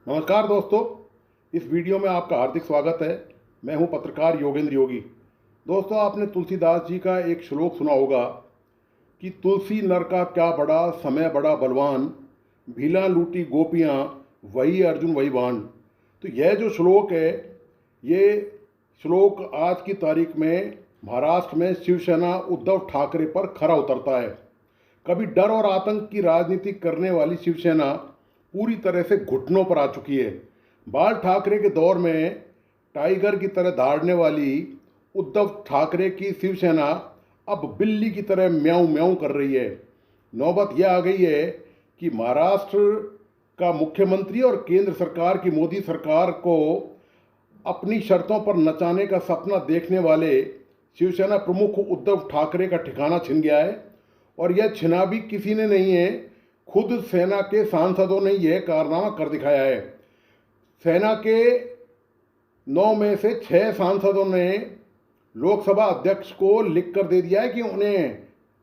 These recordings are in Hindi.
नमस्कार दोस्तों, इस वीडियो में आपका हार्दिक स्वागत है। मैं हूं पत्रकार योगेंद्र योगी। दोस्तों, आपने तुलसीदास जी का एक श्लोक सुना होगा कि तुलसी नर का क्या बड़ा, समय बड़ा बलवान, भीला लूटी गोपियां, वही अर्जुन वही बाण। तो यह जो श्लोक है, ये श्लोक आज की तारीख में महाराष्ट्र में शिवसेना उद्धव ठाकरे पर खरा उतरता है। कभी डर और आतंक की राजनीति करने वाली शिवसेना पूरी तरह से घुटनों पर आ चुकी है। बाल ठाकरे के दौर में टाइगर की तरह दहाड़ने वाली उद्धव ठाकरे की शिवसेना अब बिल्ली की तरह म्याऊं म्याऊं कर रही है। नौबत यह आ गई है कि महाराष्ट्र का मुख्यमंत्री और केंद्र सरकार की मोदी सरकार को अपनी शर्तों पर नचाने का सपना देखने वाले शिवसेना प्रमुख उद्धव ठाकरे का ठिकाना छिन गया है। और यह छिना भी किसी ने नहीं है, खुद सेना के सांसदों ने यह कारनामा कर दिखाया है। सेना के 9 में से 6 सांसदों ने लोकसभा अध्यक्ष को लिख कर दे दिया है कि उन्हें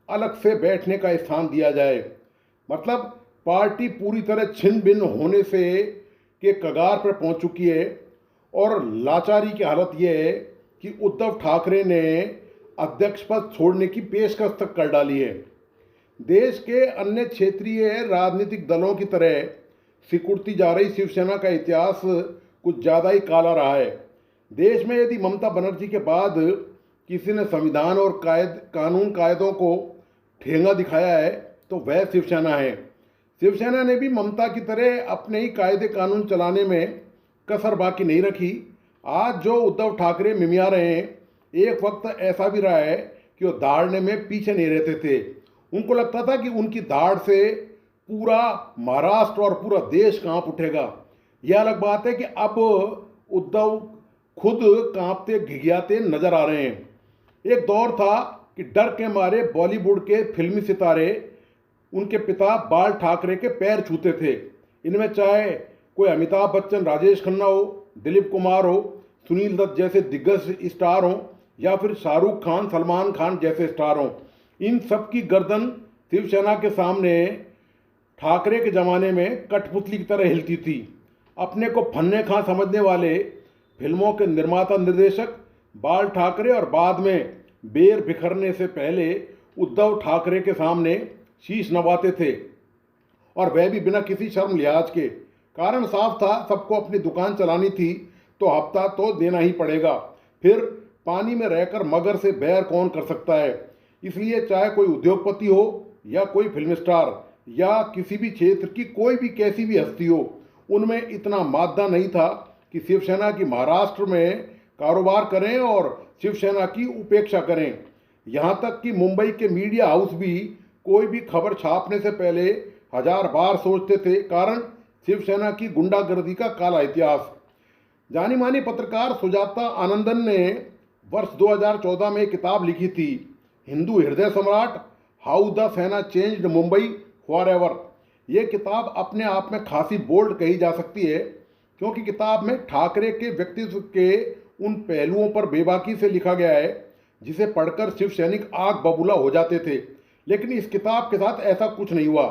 अलग से बैठने का स्थान दिया जाए। मतलब पार्टी पूरी तरह छिन भिन्न होने से के कगार पर पहुंच चुकी है। और लाचारी की हालत यह है कि उद्धव ठाकरे ने अध्यक्ष पद छोड़ने की पेशकश तक कर डाली है। देश के अन्य क्षेत्रीय राजनीतिक दलों की तरह सिकुड़ती जा रही शिवसेना का इतिहास कुछ ज़्यादा ही काला रहा है। देश में यदि ममता बनर्जी के बाद किसी ने संविधान और कानून कायदों को ठेंगा दिखाया है तो वह शिवसेना है। शिवसेना ने भी ममता की तरह अपने ही कायदे कानून चलाने में कसर बाकी नहीं रखी। आज जो उद्धव ठाकरे मिमिया रहे हैं, एक वक्त ऐसा भी रहा है कि वो दहाड़ने में पीछे नहीं रहते थे। उनको लगता था कि उनकी दाढ़ से पूरा महाराष्ट्र और पूरा देश कांप उठेगा। यह अलग बात है कि अब उद्धव खुद कांपते घिघियाते नजर आ रहे हैं। एक दौर था कि डर के मारे बॉलीवुड के फिल्मी सितारे उनके पिता बाल ठाकरे के पैर छूते थे। इनमें चाहे कोई अमिताभ बच्चन, राजेश खन्ना हो, दिलीप कुमार हो, सुनील दत्त जैसे दिग्गज स्टार हों, या फिर शाहरुख खान, सलमान खान जैसे स्टार हों, इन सब की गर्दन शिवसेना के सामने ठाकरे के ज़माने में कठपुतली की तरह हिलती थी। अपने को फन्ने खां समझने वाले फिल्मों के निर्माता निर्देशक बाल ठाकरे और बाद में बेर बिखरने से पहले उद्धव ठाकरे के सामने शीश नवाते थे, और वह भी बिना किसी शर्म लिहाज के। कारण साफ था, सबको अपनी दुकान चलानी थी तो हफ्ता तो देना ही पड़ेगा। फिर पानी में रहकर मगर से बैर कौन कर सकता है। इसलिए चाहे कोई उद्योगपति हो या कोई फिल्म स्टार या किसी भी क्षेत्र की कोई भी कैसी भी हस्ती हो, उनमें इतना मादा नहीं था कि शिवसेना की महाराष्ट्र में कारोबार करें और शिवसेना की उपेक्षा करें। यहाँ तक कि मुंबई के मीडिया हाउस भी कोई भी खबर छापने से पहले 1000 बार सोचते थे। कारण शिवसेना की गुंडागर्दी का काला इतिहास। जानी मानी पत्रकार सुजाता आनंदन ने वर्ष 2014 में एक किताब लिखी थी, हिंदू हृदय सम्राट, हाउ द सेना चेंज्ड मुंबई फॉर एवर। ये किताब अपने आप में खासी बोल्ड कही जा सकती है, क्योंकि किताब में ठाकरे के व्यक्तित्व के उन पहलुओं पर बेबाकी से लिखा गया है जिसे पढ़कर शिव सैनिक आग बबूला हो जाते थे। लेकिन इस किताब के साथ ऐसा कुछ नहीं हुआ।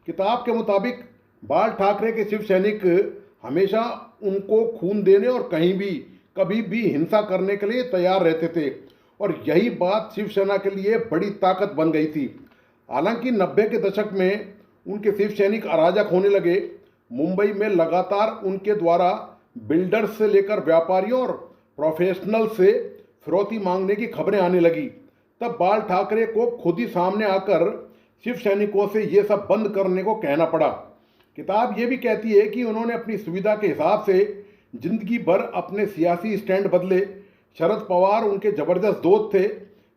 किताब के मुताबिक बाल ठाकरे के शिव सैनिक हमेशा उनको खून देने और कहीं भी कभी भी हिंसा करने के लिए तैयार रहते थे, और यही बात शिवसेना के लिए बड़ी ताकत बन गई थी। हालांकि 90 के दशक में उनके शिव सैनिक अराजक होने लगे। मुंबई में लगातार उनके द्वारा बिल्डर्स से लेकर व्यापारियों और प्रोफेशनल से फिरौती मांगने की खबरें आने लगी। तब बाल ठाकरे को खुद ही सामने आकर शिव सैनिकों से ये सब बंद करने को कहना पड़ा। किताब ये भी कहती है कि उन्होंने अपनी सुविधा के हिसाब से जिंदगी भर अपने सियासी स्टैंड बदले। शरद पवार उनके जबरदस्त दोस्त थे,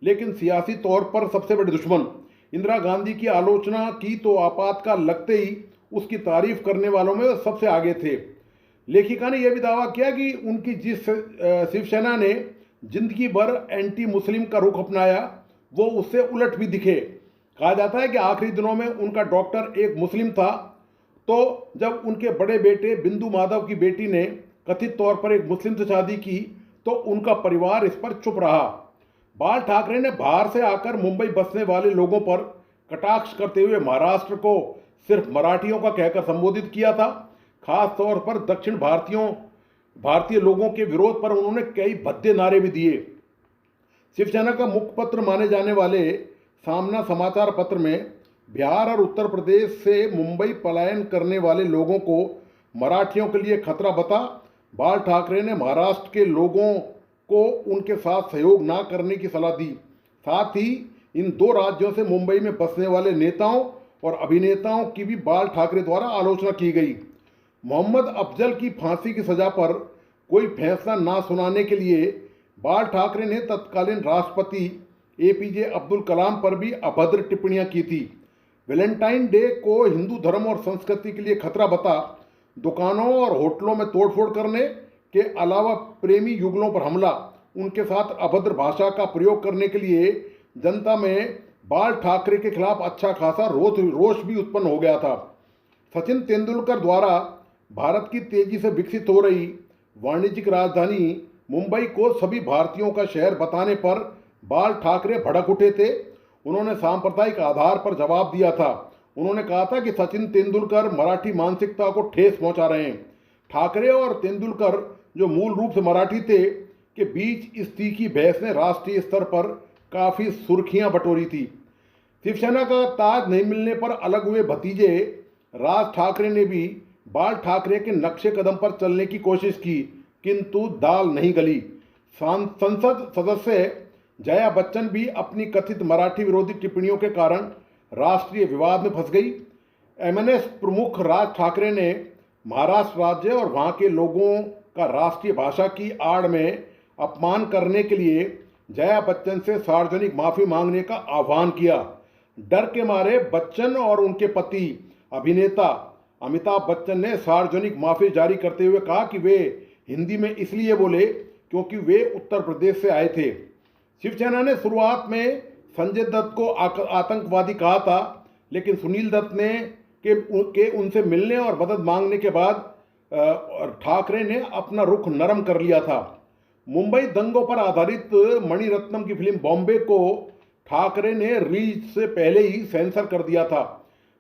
लेकिन सियासी तौर पर सबसे बड़े दुश्मन। इंदिरा गांधी की आलोचना की तो आपातकाल लगते ही उसकी तारीफ करने वालों में सबसे आगे थे। लेखिका ने यह भी दावा किया कि उनकी जिस शिवसेना ने जिंदगी भर एंटी मुस्लिम का रुख अपनाया, वो उससे उलट भी दिखे। कहा जाता है कि आखिरी दिनों में उनका डॉक्टर एक मुस्लिम था, तो जब उनके बड़े बेटे बिंदु माधव की बेटी ने कथित तौर पर एक मुस्लिम से शादी की तो उनका परिवार इस पर चुप रहा। बाल ठाकरे ने बाहर से आकर मुंबई बसने वाले लोगों पर कटाक्ष करते हुए महाराष्ट्र को सिर्फ मराठियों का कहकर संबोधित किया था। खास तौर पर दक्षिण भारतीय लोगों के विरोध पर उन्होंने कई भद्दे नारे भी दिए। शिवसेना का मुखपत्र माने जाने वाले सामना समाचार पत्र में बिहार और उत्तर प्रदेश से मुंबई पलायन करने वाले लोगों को मराठियों के लिए खतरा बता बाल ठाकरे ने महाराष्ट्र के लोगों को उनके साथ सहयोग न करने की सलाह दी। साथ ही इन दो राज्यों से मुंबई में बसने वाले नेताओं और अभिनेताओं की भी बाल ठाकरे द्वारा आलोचना की गई। मोहम्मद अफजल की फांसी की सजा पर कोई फैसला ना सुनाने के लिए बाल ठाकरे ने तत्कालीन राष्ट्रपति एपीजे अब्दुल कलाम पर भी अभद्र टिप्पणियां की थी। वैलेंटाइन डे को हिंदू धर्म और संस्कृति के लिए खतरा बता दुकानों और होटलों में तोड़फोड़ करने के अलावा प्रेमी युगलों पर हमला, उनके साथ अभद्र भाषा का प्रयोग करने के लिए जनता में बाल ठाकरे के खिलाफ अच्छा खासा रोष भी उत्पन्न हो गया था। सचिन तेंदुलकर द्वारा भारत की तेजी से विकसित हो रही वाणिज्यिक राजधानी मुंबई को सभी भारतीयों का शहर बताने पर बाल ठाकरे भड़क उठे थे। उन्होंने सांप्रदायिक आधार पर जवाब दिया था। उन्होंने कहा था कि सचिन तेंदुलकर मराठी मानसिकता को ठेस पहुंचा रहे हैं। ठाकरे और तेंदुलकर, जो मूल रूप से मराठी थे, के बीच इस तीखी बहस ने राष्ट्रीय स्तर पर काफ़ी सुर्खियां बटोरी थी। शिवसेना का ताज नहीं मिलने पर अलग हुए भतीजे राज ठाकरे ने भी बाल ठाकरे के नक्शे कदम पर चलने की कोशिश की, किंतु दाल नहीं गली। संसद सदस्य जया बच्चन भी अपनी कथित मराठी विरोधी टिप्पणियों के कारण राष्ट्रीय विवाद में फंस गई। एमएनएस प्रमुख राज ठाकरे ने महाराष्ट्र राज्य और वहां के लोगों का राष्ट्रीय भाषा की आड़ में अपमान करने के लिए जया बच्चन से सार्वजनिक माफ़ी मांगने का आह्वान किया। डर के मारे बच्चन और उनके पति अभिनेता अमिताभ बच्चन ने सार्वजनिक माफ़ी जारी करते हुए कहा कि वे हिंदी में इसलिए बोले क्योंकि वे उत्तर प्रदेश से आए थे। शिवसेना ने शुरुआत में संजय दत्त को आतंकवादी कहा था, लेकिन सुनील दत्त ने के उनसे मिलने और मदद मांगने के बाद ठाकरे ने अपना रुख नरम कर लिया था। मुंबई दंगों पर आधारित मणिरत्नम की फिल्म बॉम्बे को ठाकरे ने रिलीज से पहले ही सेंसर कर दिया था।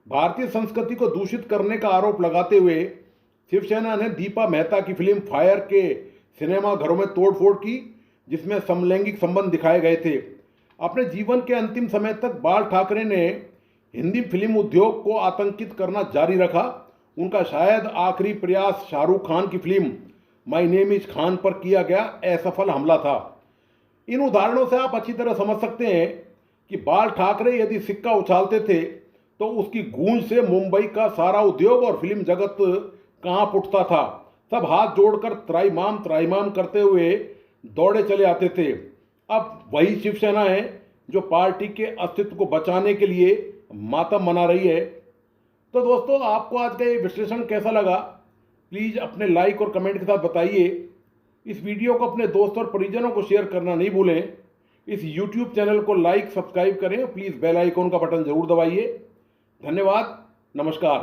भारतीय संस्कृति को दूषित करने का आरोप लगाते हुए शिवसेना ने दीपा मेहता की फिल्म फायर के सिनेमाघरों में तोड़फोड़ की, जिसमें समलैंगिक संबंध दिखाए गए थे। अपने जीवन के अंतिम समय तक बाल ठाकरे ने हिंदी फिल्म उद्योग को आतंकित करना जारी रखा। उनका शायद आखिरी प्रयास शाहरुख खान की film my name is Khan पर किया गया असफल हमला था। इन उदाहरणों से आप अच्छी तरह समझ सकते हैं कि बाल ठाकरे यदि सिक्का उछालते थे तो उसकी गूंज से मुंबई का सारा उद्योग और फिल्म जगत कांप उठता था। सब हाथ जोड़कर त्राईमाम करते हुए दौड़े चले आते थे। अब वही शिवसेना है जो पार्टी के अस्तित्व को बचाने के लिए मातम मना रही है। तो दोस्तों, आपको आज का ये विश्लेषण कैसा लगा, प्लीज़ अपने लाइक और कमेंट के साथ बताइए। इस वीडियो को अपने दोस्त और परिजनों को शेयर करना नहीं भूलें। इस यूट्यूब चैनल को लाइक सब्सक्राइब करें, प्लीज़ बेल आइकॉन का बटन ज़रूर दबाइए। धन्यवाद, नमस्कार।